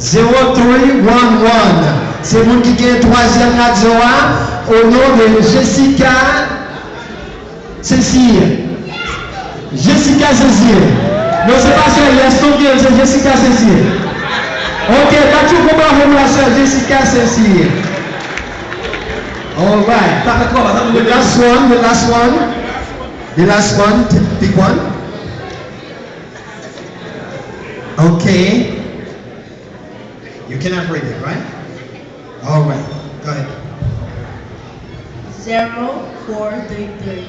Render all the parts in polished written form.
0311. C'est vous qui gagne troisième radio au nom de Jessica Cécile. Jessica Cécile. Non, c'est pas ça, laisse tomber, c'est Jessica Cécile. Ok, tu comprends la soeur Jessica Cécile. All right. The last one, pick one. Okay. You cannot read it, right? All right. Go ahead. 0433.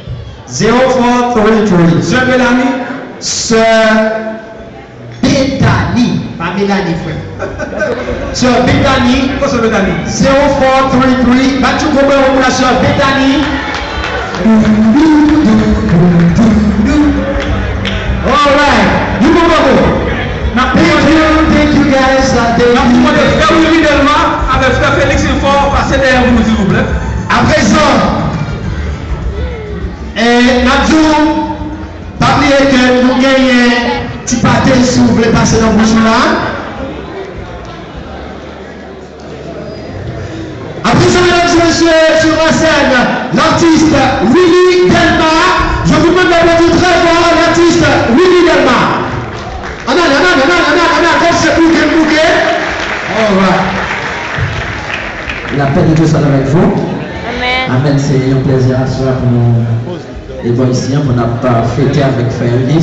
0433. Sœur Mélanie. Sœur Bethany. Pas Mélanie, frère. Sœur Bethany. Pourquoi Sœur Bethany? 0433. Bah, tu comprends la sœur Bethany? All right. You go. Thank you guys. Frère Willy Delma avec frère Félix Fort, passez derrière vous, s'il vous plaît. À présent, Nadjou, pas oublier que nous gagnons un petit pâté si vous voulez passer dans le bouche là. À présent, mesdames et messieurs, sur la scène, l'artiste Willy Delma. Je vous demande d'applaudir très fort l'artiste Willy Delma. La paix de Dieu soit avec vous. Amen. Amen. C'est un plaisir à soi pour nous, les boys ici, pour nous fêter avec Frère Ulysse.